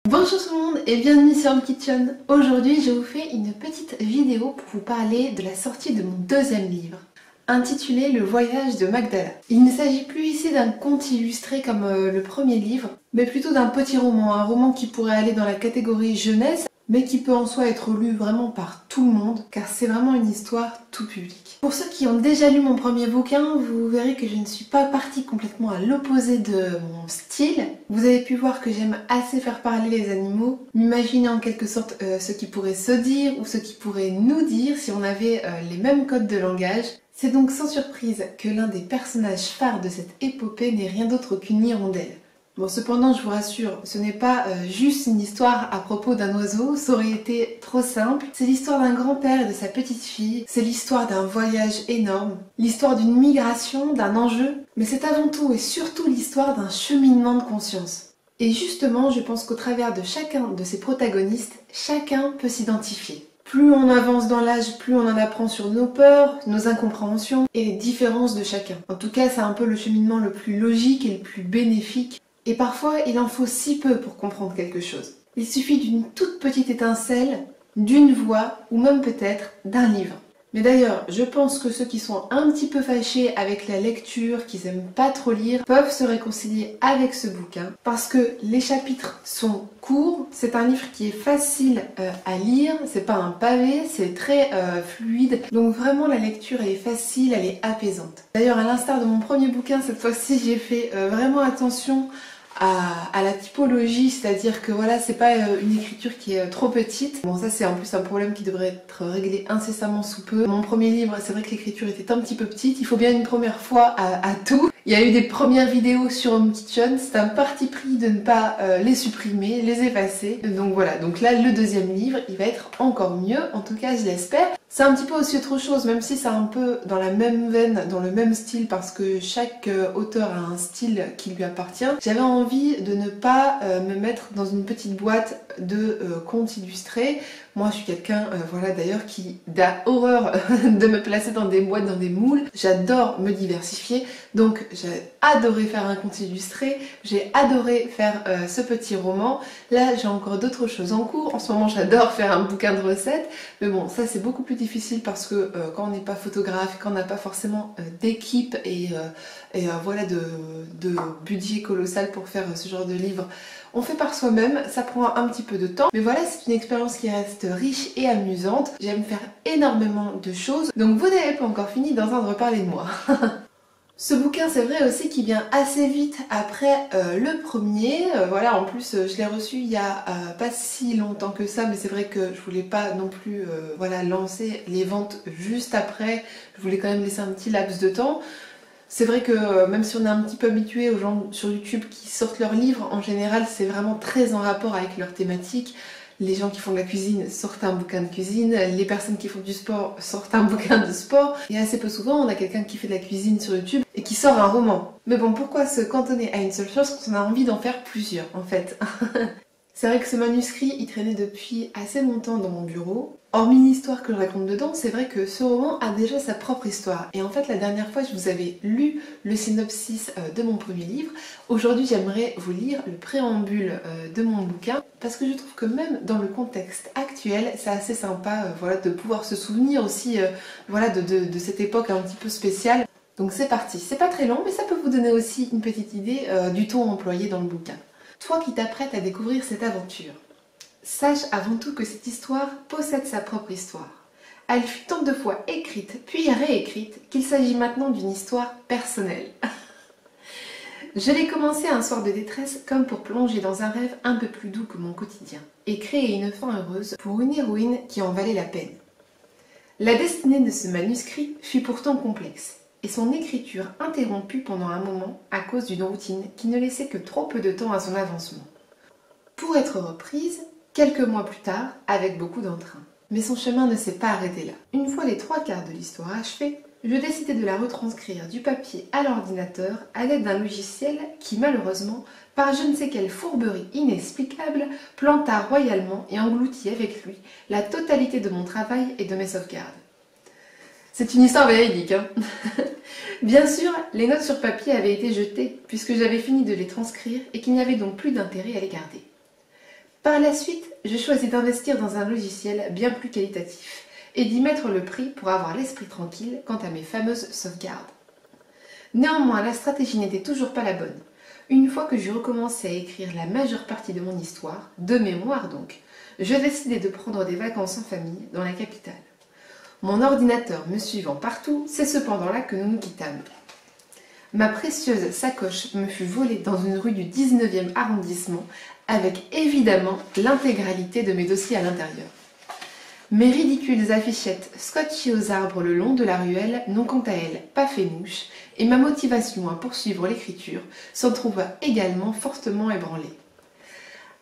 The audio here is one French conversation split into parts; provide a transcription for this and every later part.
Bonjour tout le monde et bienvenue sur Home Kitchen. Aujourd'hui je vous fais une petite vidéo pour vous parler de la sortie de mon deuxième livre, intitulé Le voyage de Magdala. Il ne s'agit plus ici d'un conte illustré comme le premier livre, mais plutôt d'un petit roman, un roman qui pourrait aller dans la catégorie jeunesse, mais qui peut en soi être lu vraiment par tout le monde, car c'est vraiment une histoire tout public. Pour ceux qui ont déjà lu mon premier bouquin, vous verrez que je ne suis pas partie complètement à l'opposé de mon style. Vous avez pu voir que j'aime assez faire parler les animaux, m'imaginer en quelque sorte ce qui pourrait se dire ou ce qui pourrait nous dire si on avait les mêmes codes de langage. C'est donc sans surprise que l'un des personnages phares de cette épopée n'est rien d'autre qu'une hirondelle. Bon, cependant, je vous rassure, ce n'est pas juste une histoire à propos d'un oiseau, ça aurait été trop simple. C'est l'histoire d'un grand-père et de sa petite-fille, c'est l'histoire d'un voyage énorme, l'histoire d'une migration, d'un enjeu, mais c'est avant tout et surtout l'histoire d'un cheminement de conscience. Et justement, je pense qu'au travers de chacun de ces protagonistes, chacun peut s'identifier. Plus on avance dans l'âge, plus on en apprend sur nos peurs, nos incompréhensions et les différences de chacun. En tout cas, c'est un peu le cheminement le plus logique et le plus bénéfique. Et parfois, il en faut si peu pour comprendre quelque chose. Il suffit d'une toute petite étincelle, d'une voix, ou même peut-être d'un livre. Mais d'ailleurs, je pense que ceux qui sont un petit peu fâchés avec la lecture, qui n'aiment pas trop lire, peuvent se réconcilier avec ce bouquin, parce que les chapitres sont courts, c'est un livre qui est facile à lire, c'est pas un pavé, c'est très fluide, donc vraiment la lecture elle est facile, elle est apaisante. D'ailleurs, à l'instar de mon premier bouquin, cette fois-ci j'ai fait vraiment attention à la typologie, c'est-à-dire que voilà, c'est pas une écriture qui est trop petite. Bon, ça c'est en plus un problème qui devrait être réglé incessamment sous peu. Mon premier livre, c'est vrai que l'écriture était un petit peu petite, il faut bien une première fois à tout. Il y a eu des premières vidéos sur Home Kitchen, c'est un parti pris de ne pas les supprimer, les effacer. Donc voilà, donc là le deuxième livre, il va être encore mieux, en tout cas je l'espère. C'est un petit peu aussi autre chose, même si c'est un peu dans la même veine, dans le même style, parce que chaque auteur a un style qui lui appartient. J'avais envie de ne pas me mettre dans une petite boîte de contes illustrés. Moi, je suis quelqu'un, voilà, d'ailleurs, qui a horreur de me placer dans des boîtes, dans des moules. J'adore me diversifier, donc j'ai adoré faire un conte illustré, j'ai adoré faire ce petit roman. Là, j'ai encore d'autres choses en cours. En ce moment, j'adore faire un bouquin de recettes, mais bon, ça c'est beaucoup plus difficile parce que quand on n'est pas photographe, quand on n'a pas forcément d'équipe et voilà de budget colossal pour faire ce genre de livre, on fait par soi-même, ça prend un petit peu de temps, mais voilà, c'est une expérience qui reste riche et amusante. J'aime faire énormément de choses, donc vous n'avez pas encore fini d'entendre parler de moi. Ce bouquin, c'est vrai aussi qu'il vient assez vite après le premier. Voilà, en plus, je l'ai reçu il y a pas si longtemps que ça, mais c'est vrai que je voulais pas non plus voilà, lancer les ventes juste après. Je voulais quand même laisser un petit laps de temps. C'est vrai que même si on est un petit peu habitué aux gens sur YouTube qui sortent leurs livres, en général, c'est vraiment très en rapport avec leur thématique. Les gens qui font de la cuisine sortent un bouquin de cuisine, les personnes qui font du sport sortent un bouquin de sport, et assez peu souvent on a quelqu'un qui fait de la cuisine sur YouTube et qui sort un roman. Mais bon, pourquoi se cantonner à une seule chose quand on a envie d'en faire plusieurs en fait? C'est vrai que ce manuscrit, il traînait depuis assez longtemps dans mon bureau. Hormis l'histoire que je raconte dedans, c'est vrai que ce roman a déjà sa propre histoire. Et en fait, la dernière fois, je vous avais lu le synopsis de mon premier livre. Aujourd'hui, j'aimerais vous lire le préambule de mon bouquin, parce que je trouve que même dans le contexte actuel, c'est assez sympa voilà, de pouvoir se souvenir aussi voilà, de cette époque un petit peu spéciale. Donc c'est parti. C'est pas très long, mais ça peut vous donner aussi une petite idée du ton employé dans le bouquin. Toi qui t'apprêtes à découvrir cette aventure, sache avant tout que cette histoire possède sa propre histoire. Elle fut tant de fois écrite, puis réécrite, qu'il s'agit maintenant d'une histoire personnelle. Je l'ai commencé un soir de détresse comme pour plonger dans un rêve un peu plus doux que mon quotidien, et créer une fin heureuse pour une héroïne qui en valait la peine. La destinée de ce manuscrit fut pourtant complexe, et son écriture interrompue pendant un moment à cause d'une routine qui ne laissait que trop peu de temps à son avancement. Pour être reprise, quelques mois plus tard, avec beaucoup d'entrain. Mais son chemin ne s'est pas arrêté là. Une fois les 3/4 de l'histoire achevée, je décidai de la retranscrire du papier à l'ordinateur à l'aide d'un logiciel qui malheureusement, par je ne sais quelle fourberie inexplicable, planta royalement et engloutit avec lui la totalité de mon travail et de mes sauvegardes. C'est une histoire véridique, hein. Bien sûr, les notes sur papier avaient été jetées, puisque j'avais fini de les transcrire et qu'il n'y avait donc plus d'intérêt à les garder. Par la suite, je choisis d'investir dans un logiciel bien plus qualitatif et d'y mettre le prix pour avoir l'esprit tranquille quant à mes fameuses sauvegardes. Néanmoins, la stratégie n'était toujours pas la bonne. Une fois que je recommençais à écrire la majeure partie de mon histoire, de mémoire donc, je décidai de prendre des vacances en famille dans la capitale. Mon ordinateur me suivant partout, c'est cependant là que nous nous quittâmes. Ma précieuse sacoche me fut volée dans une rue du 19e arrondissement avec évidemment l'intégralité de mes dossiers à l'intérieur. Mes ridicules affichettes scotchées aux arbres le long de la ruelle n'ont quant à elles pas fait mouche et ma motivation à poursuivre l'écriture s'en trouva également fortement ébranlée.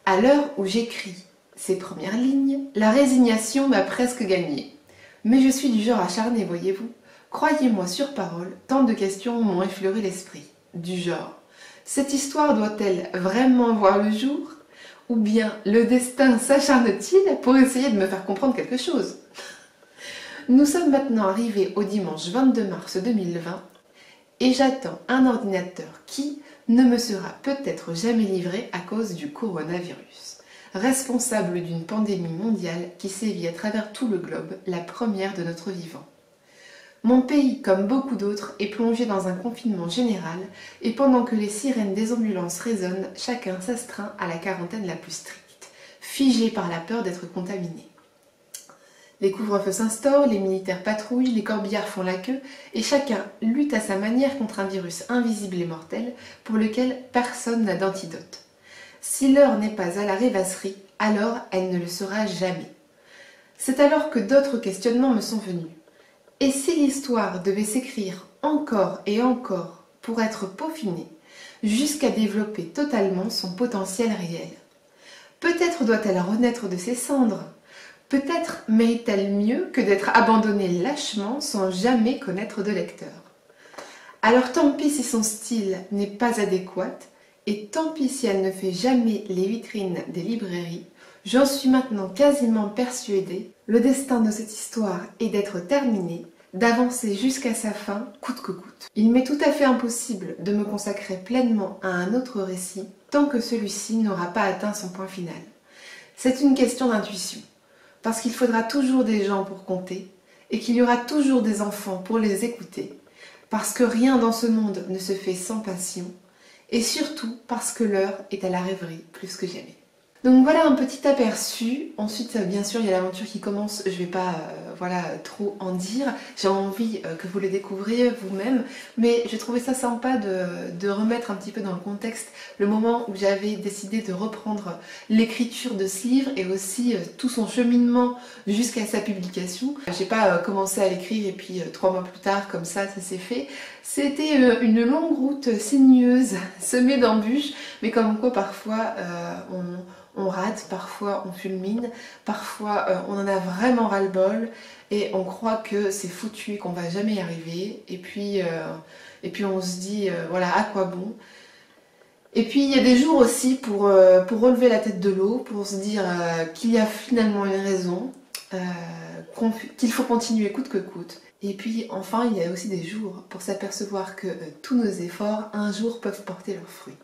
À l'heure où j'écris ces premières lignes, la résignation m'a presque gagnée. Mais je suis du genre acharné, voyez-vous. Croyez-moi sur parole, tant de questions m'ont effleuré l'esprit. Du genre, cette histoire doit-elle vraiment voir le jour? Ou bien le destin s'acharne-t-il pour essayer de me faire comprendre quelque chose? Nous sommes maintenant arrivés au dimanche 22 mars 2020 et j'attends un ordinateur qui ne me sera peut-être jamais livré à cause du coronavirus, responsable d'une pandémie mondiale qui sévit à travers tout le globe, la première de notre vivant. Mon pays, comme beaucoup d'autres, est plongé dans un confinement général et pendant que les sirènes des ambulances résonnent, chacun s'astreint à la quarantaine la plus stricte, figé par la peur d'être contaminé. Les couvre-feux s'instaurent, les militaires patrouillent, les corbillards font la queue et chacun lutte à sa manière contre un virus invisible et mortel pour lequel personne n'a d'antidote. Si l'heure n'est pas à la rêvasserie, alors elle ne le sera jamais. C'est alors que d'autres questionnements me sont venus. Et si l'histoire devait s'écrire encore et encore pour être peaufinée, jusqu'à développer totalement son potentiel réel? Peut-être doit-elle renaître de ses cendres. Peut-être mérite-t-elle mieux que d'être abandonnée lâchement sans jamais connaître de lecteur. Alors tant pis si son style n'est pas adéquat, et tant pis si elle ne fait jamais les vitrines des librairies, j'en suis maintenant quasiment persuadée, le destin de cette histoire est d'être terminée, d'avancer jusqu'à sa fin, coûte que coûte. Il m'est tout à fait impossible de me consacrer pleinement à un autre récit tant que celui-ci n'aura pas atteint son point final. C'est une question d'intuition, parce qu'il faudra toujours des gens pour compter, et qu'il y aura toujours des enfants pour les écouter, parce que rien dans ce monde ne se fait sans passion, et surtout parce que l'heure est à la rêverie plus que jamais. Donc voilà un petit aperçu. Ensuite, bien sûr, il y a l'aventure qui commence. Je ne vais pas trop en dire. J'ai envie que vous le découvriez vous-même. Mais j'ai trouvé ça sympa de remettre un petit peu dans le contexte le moment où j'avais décidé de reprendre l'écriture de ce livre et aussi tout son cheminement jusqu'à sa publication. J'ai pas commencé à l'écrire et puis 3 mois plus tard, comme ça s'est fait. C'était une longue route sinueuse, semée d'embûches, mais comme quoi parfois on rate, parfois on fulmine, parfois on en a vraiment ras-le-bol et on croit que c'est foutu, qu'on va jamais y arriver. Et puis on se dit, voilà, à quoi bon? Et puis il y a des jours aussi pour relever la tête de l'eau, pour se dire qu'il y a finalement une raison, qu'il faut continuer coûte que coûte. Et puis enfin il y a aussi des jours pour s'apercevoir que tous nos efforts un jour peuvent porter leurs fruits.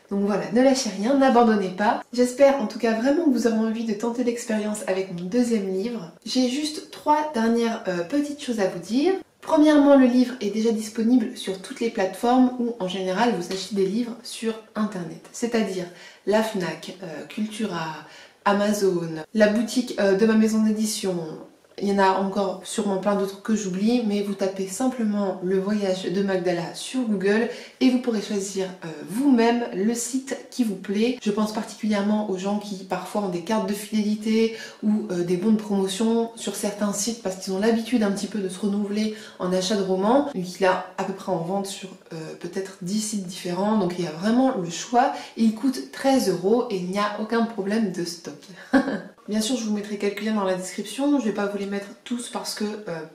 Donc voilà, ne lâchez rien, n'abandonnez pas. J'espère en tout cas vraiment que vous aurez envie de tenter l'expérience avec mon deuxième livre. J'ai juste 3 dernières petites choses à vous dire. Premièrement, le livre est déjà disponible sur toutes les plateformes où en général vous achetez des livres sur internet. C'est-à-dire la Fnac, Cultura, Amazon, la boutique de ma maison d'édition. Il y en a encore sûrement plein d'autres que j'oublie, mais vous tapez simplement le voyage de Magdala sur Google et vous pourrez choisir vous-même le site qui vous plaît. Je pense particulièrement aux gens qui parfois ont des cartes de fidélité ou des bons de promotion sur certains sites parce qu'ils ont l'habitude un petit peu de se renouveler en achat de romans. Donc il est à peu près en vente sur peut-être 10 sites différents, donc il y a vraiment le choix. Et il coûte 13 € et il n'y a aucun problème de stock. Bien sûr, je vous mettrai quelques liens dans la description. Je ne vais pas vous les mettre tous parce que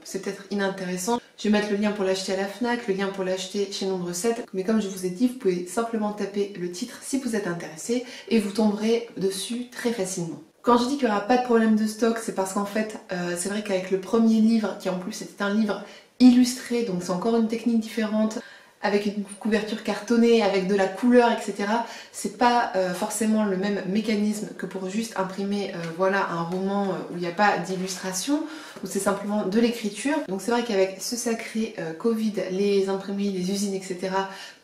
c'est peut-être inintéressant. Je vais mettre le lien pour l'acheter à la Fnac, le lien pour l'acheter chez Nombre 7. Mais comme je vous ai dit, vous pouvez simplement taper le titre si vous êtes intéressé et vous tomberez dessus très facilement. Quand je dis qu'il n'y aura pas de problème de stock, c'est parce qu'en fait, c'est vrai qu'avec le premier livre, qui en plus était un livre illustré, donc c'est encore une technique différente, avec une couverture cartonnée, avec de la couleur, etc. C'est pas forcément le même mécanisme que pour juste imprimer voilà, un roman où il n'y a pas d'illustration, où c'est simplement de l'écriture. Donc c'est vrai qu'avec ce sacré Covid, les imprimeries, les usines, etc.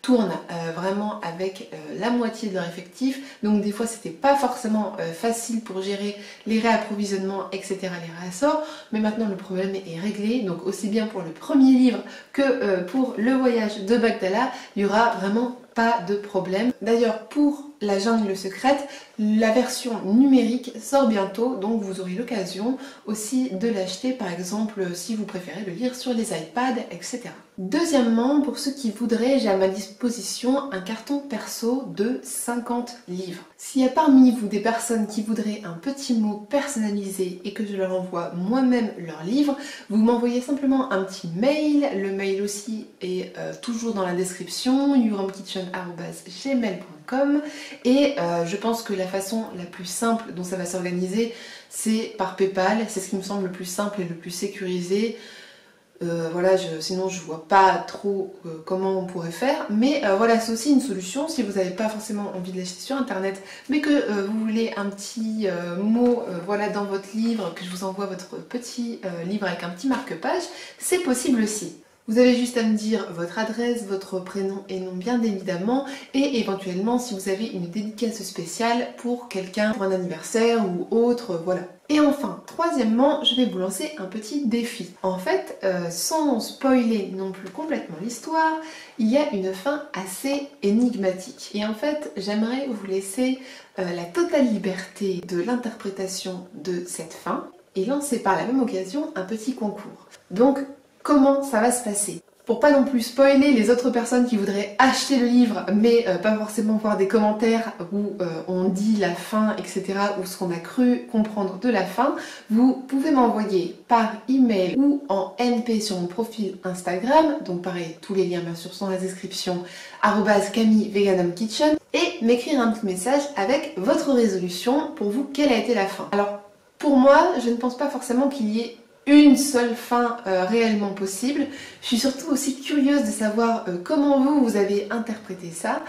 tournent vraiment avec la moitié de leur effectif. Donc des fois c'était pas forcément facile pour gérer les réapprovisionnements, etc. les réassorts. Mais maintenant le problème est réglé. Donc aussi bien pour le premier livre que pour le voyage de Magdala, il y aura vraiment pas de problème. D'ailleurs pour La Jungle secrète, la version numérique sort bientôt, donc vous aurez l'occasion aussi de l'acheter par exemple si vous préférez le lire sur les iPads, etc. Deuxièmement, pour ceux qui voudraient, j'ai à ma disposition un carton perso de 50 livres. S'il y a parmi vous des personnes qui voudraient un petit mot personnalisé et que je leur envoie moi-même leur livre, vous m'envoyez simplement un petit mail. Le mail aussi est toujours dans la description, youromkitchen@gmail.com, et je pense que la façon la plus simple dont ça va s'organiser, c'est par PayPal. C'est ce qui me semble le plus simple et le plus sécurisé. Voilà, sinon je vois pas trop comment on pourrait faire, mais voilà, c'est aussi une solution si vous n'avez pas forcément envie de l'acheter sur internet, mais que vous voulez un petit mot voilà, dans votre livre, que je vous envoie votre petit livre avec un petit marque-page, c'est possible aussi. Vous avez juste à me dire votre adresse, votre prénom et nom bien évidemment, et éventuellement si vous avez une dédicace spéciale pour quelqu'un, pour un anniversaire ou autre, voilà. Et enfin, troisièmement, je vais vous lancer un petit défi. En fait, sans spoiler non plus complètement l'histoire, il y a une fin assez énigmatique. Et en fait, j'aimerais vous laisser la totale liberté de l'interprétation de cette fin et lancer par la même occasion un petit concours. Donc, comment ça va se passer? Pour pas non plus spoiler les autres personnes qui voudraient acheter le livre mais pas forcément voir des commentaires où on dit la fin, etc. ou ce qu'on a cru comprendre de la fin, vous pouvez m'envoyer par email ou en NP sur mon profil Instagram, donc pareil, tous les liens bien sûr sont dans la description, @CamilleVeganumKitchen, et m'écrire un petit message avec votre résolution. Pour vous, quelle a été la fin? Alors pour moi, je ne pense pas forcément qu'il y ait une seule fin réellement possible. Je suis surtout aussi curieuse de savoir comment vous avez interprété ça,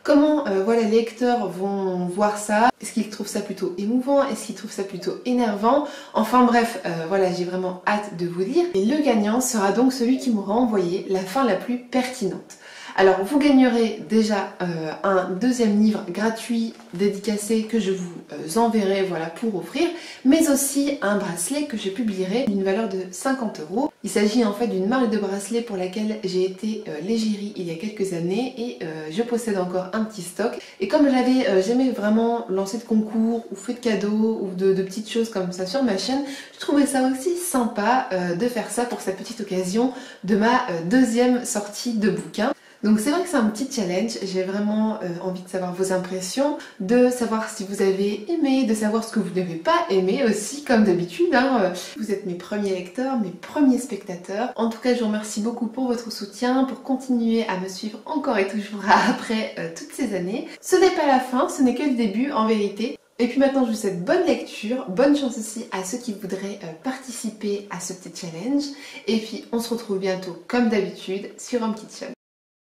comment voilà, les lecteurs vont voir ça. Est-ce qu'ils trouvent ça plutôt émouvant? Est-ce qu'ils trouvent ça plutôt énervant? Enfin bref, voilà, j'ai vraiment hâte de vous lire. Et le gagnant sera donc celui qui m'aura envoyé la fin la plus pertinente. Alors vous gagnerez déjà un deuxième livre gratuit dédicacé que je vous enverrai voilà, pour offrir, mais aussi un bracelet que je publierai d'une valeur de 50 €. Il s'agit en fait d'une marque de bracelet pour laquelle j'ai été l'égérie il y a quelques années et je possède encore un petit stock. Et comme je n'avais jamais vraiment lancé de concours ou fait de cadeaux ou de petites choses comme ça sur ma chaîne, je trouvais ça aussi sympa de faire ça pour cette petite occasion de ma deuxième sortie de bouquin. Donc c'est vrai que c'est un petit challenge, j'ai vraiment envie de savoir vos impressions, de savoir si vous avez aimé, de savoir ce que vous n'avez pas aimé aussi, comme d'habitude. Hein. Vous êtes mes premiers lecteurs, mes premiers spectateurs. En tout cas, je vous remercie beaucoup pour votre soutien, pour continuer à me suivre encore et toujours après toutes ces années. Ce n'est pas la fin, ce n'est que le début en vérité. Et puis maintenant, je vous souhaite bonne lecture, bonne chance aussi à ceux qui voudraient participer à ce petit challenge. Et puis, on se retrouve bientôt, comme d'habitude, sur Home Kitchen.